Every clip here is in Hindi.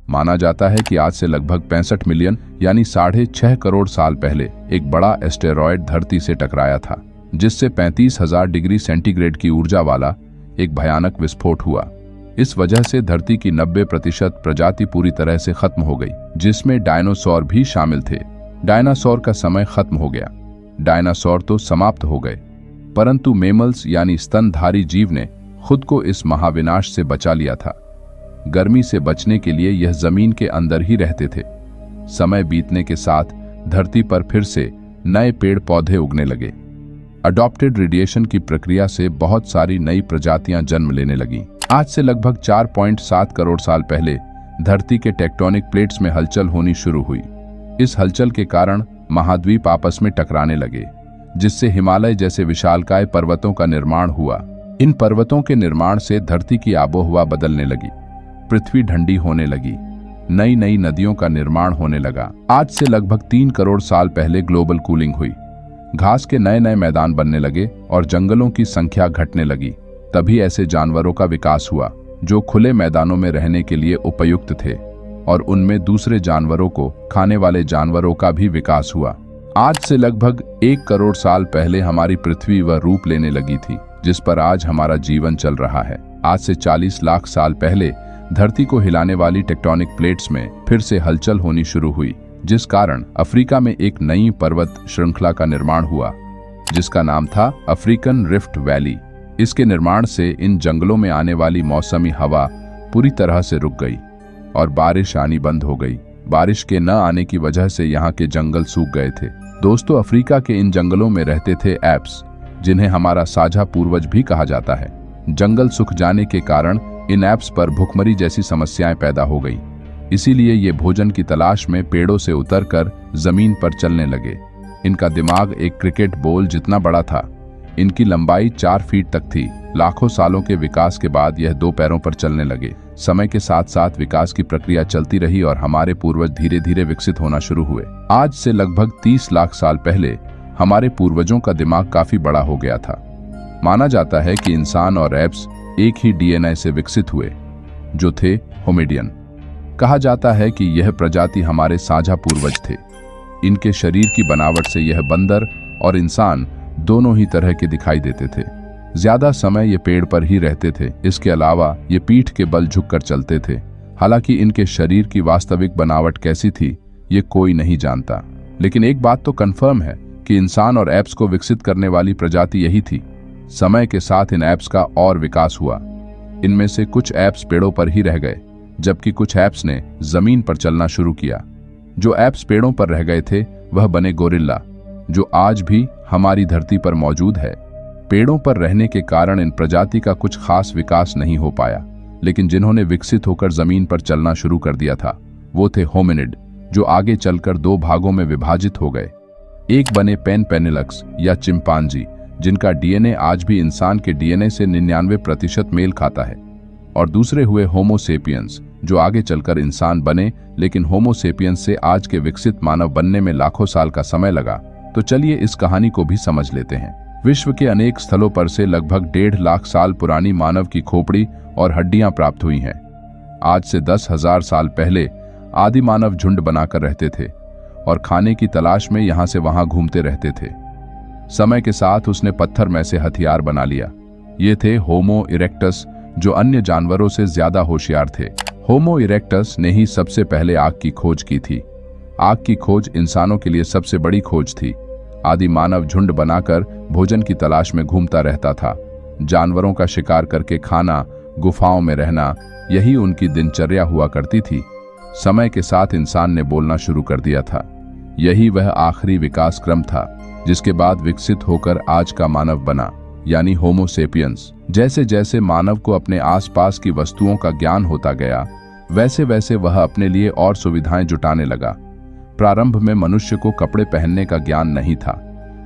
माना जाता है कि आज से लगभग 65 मिलियन यानी 6.5 करोड़ साल पहले एक बड़ा एस्टेरॉयड धरती से टकराया था, जिससे 35,000 डिग्री सेंटीग्रेड की ऊर्जा वाला एक भयानक विस्फोट हुआ। इस वजह से धरती की 90% प्रजाति पूरी तरह से खत्म हो गई, जिसमें डायनासोर भी शामिल थे। डायनासोर का समय खत्म हो गया। डायनासोर तो समाप्त हो गए, परंतु मेमल्स यानी स्तनधारी जीव ने खुद को इस महाविनाश से बचा लिया था। गर्मी से बचने के लिए यह जमीन के अंदर ही रहते थे। समय बीतने के साथ धरती पर फिर से नए पेड़ पौधे उगने लगे। अडॉप्टेड रेडिएशन की प्रक्रिया से बहुत सारी नई प्रजातियां जन्म लेने लगीं। आज से लगभग 4.7 करोड़ साल पहले धरती के टेक्टोनिक प्लेट्स में हलचल होनी शुरू हुई। इस हलचल के कारण महाद्वीप आपस में टकराने लगे, जिससे हिमालय जैसे विशालकाय पर्वतों का निर्माण हुआ। इन पर्वतों के निर्माण से धरती की आबोहवा बदलने लगी, पृथ्वी ठंडी होने लगी, नई नई नदियों का निर्माण होने लगा। आज से लगभग 3 करोड़ साल पहले ग्लोबल कूलिंग हुई। घास के नए नए मैदान बनने लगे और जंगलों की संख्या घटने लगी। तभी ऐसे जानवरों का विकास हुआ जो खुले मैदानों में रहने के लिए उपयुक्त थे, और उनमें दूसरे जानवरों को खाने वाले जानवरों का भी विकास हुआ। आज से लगभग 1 करोड़ साल पहले हमारी पृथ्वी वह रूप लेने लगी थी जिस पर आज हमारा जीवन चल रहा है। आज से 40 लाख साल पहले धरती को हिलाने वाली टेक्टोनिक प्लेट्स में फिर से हलचल होनी शुरू हुई, जिस कारण अफ्रीका में एक नई पर्वत श्रृंखला का निर्माण हुआ, जिसका नाम था अफ्रीकन रिफ्ट वैली। इसके निर्माण से इन जंगलों में आने वाली मौसमी हवा पूरी तरह से रुक गई और बारिश आनी बंद हो गई। बारिश के न आने की वजह से यहाँ के जंगल सूख गए थे। दोस्तों, अफ्रीका के इन जंगलों में रहते थे एप्स, जिन्हें हमारा साझा पूर्वज भी कहा जाता है। जंगल सूख जाने के कारण इन एप्स पर भुखमरी जैसी समस्याएं पैदा हो गई। इसीलिए ये भोजन की तलाश में पेड़ों से उतरकर जमीन पर चलने लगे। इनका दिमाग एक क्रिकेट बॉल जितना बड़ा था। इनकी लंबाई 4 फीट तक थी। लाखों सालों के विकास के बाद यह 2 पैरों पर चलने लगे। समय के साथ साथ विकास की प्रक्रिया चलती रही और हमारे पूर्वज धीरे धीरे विकसित होना शुरू हुए। आज से लगभग 30 लाख साल पहले हमारे पूर्वजों का दिमाग काफी बड़ा हो गया था। माना जाता है कि इंसान और एप्स एक ही डीएनए से विकसित हुए, जो थे होमिडियन। कहा जाता है कि यह प्रजाति हमारे साझा पूर्वज थे। इनके शरीर की बनावट से यह बंदर और इंसान दोनों ही तरह के दिखाई देते थे। ज्यादा समय ये पेड़ पर ही रहते थे। इसके अलावा ये पीठ के बल झुककर चलते थे। हालांकि इनके शरीर की वास्तविक बनावट कैसी थी ये कोई नहीं जानता, लेकिन एक बात तो कंफर्म है कि इंसान और एप्स को विकसित करने वाली प्रजाति यही थी। समय के साथ इन एप्स का और विकास हुआ। इनमें से कुछ एप्स पेड़ों पर ही रह गए, जबकि कुछ एप्स ने जमीन पर चलना शुरू किया। जो एप्स पेड़ों पर रह गए थे वह बने गोरिल्ला, जो आज भी हमारी धरती पर मौजूद है। पेड़ों पर रहने के कारण इन प्रजाति का कुछ खास विकास नहीं हो पाया, लेकिन जिन्होंने विकसित होकर जमीन पर चलना शुरू कर दिया था वो थे होमिनिड, जो आगे चलकर 2 भागों में विभाजित हो गए। एक बने पेनिलक्स या चिंपांजी, जिनका डीएनए आज भी इंसान के डीएनए से 99% मेल खाता है, और दूसरे हुए होमो सेपियंस, जो आगे चलकर इंसान बने, लेकिन होमो सेपियंस से आज के विकसित मानव बनने में लाखों साल का समय लगा। तो चलिए इस कहानी को भी समझ लेते हैं। विश्व के अनेक स्थलों पर से लगभग 1.5 लाख साल पुरानी मानव की खोपड़ी और हड्डियां प्राप्त हुई हैं। आज से 10,000 साल पहले आदि मानव झुंड बनाकर रहते थे और खाने की तलाश में यहां से वहां घूमते रहते थे। समय के साथ उसने पत्थर में से हथियार बना लिया। ये थे होमो इरेक्टस, जो अन्य जानवरों से ज्यादा होशियार थे। होमो इरेक्टस ने ही सबसे पहले आग की खोज की थी। आग की खोज इंसानों के लिए सबसे बड़ी खोज थी। आदि मानव झुंड बनाकर भोजन की तलाश में घूमता रहता था। जानवरों का शिकार करके खाना, गुफाओं में रहना, यही उनकी दिनचर्या हुआ करती थी। समय के साथ इंसान ने बोलना शुरू कर दिया था। यही वह आखिरी विकास क्रम था जिसके बाद विकसित होकर आज का मानव बना, यानी होमो सेपियंस। जैसे जैसे मानव को अपने आसपास की वस्तुओं का ज्ञान होता गया, वैसे वैसे वह अपने लिए और सुविधाएं जुटाने लगा। प्रारंभ में मनुष्य को कपड़े पहनने का ज्ञान नहीं था।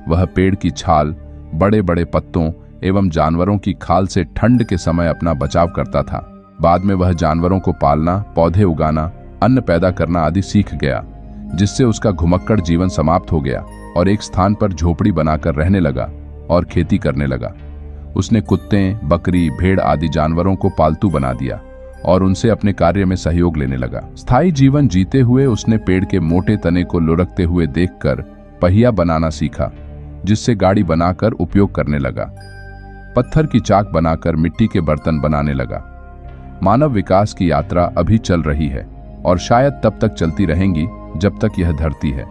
वह पेड़ की छाल, बड़े बड़े पत्तों एवं जानवरों की खाल से ठंड के समय अपना बचाव करता था। बाद में वह जानवरों को पालना, पौधे उगाना, अन्न पैदा करना आदि सीख गया, जिससे उसका घुमक्कड़ जीवन समाप्त हो गया और एक स्थान पर झोपड़ी बनाकर रहने लगा और खेती करने लगा। उसने कुत्ते, बकरी, भेड़ आदि जानवरों को पालतू बना दिया और उनसे अपने कार्य में सहयोग लेने लगा। स्थायी जीवन जीते हुए उसने पेड़ के मोटे तने को लुढ़कते हुए देखकर पहिया बनाना सीखा, जिससे गाड़ी बनाकर उपयोग करने लगा। पत्थर की चाक बनाकर मिट्टी के बर्तन बनाने लगा। मानव विकास की यात्रा अभी चल रही है और शायद तब तक चलती रहेंगी जब तक यह धरती है।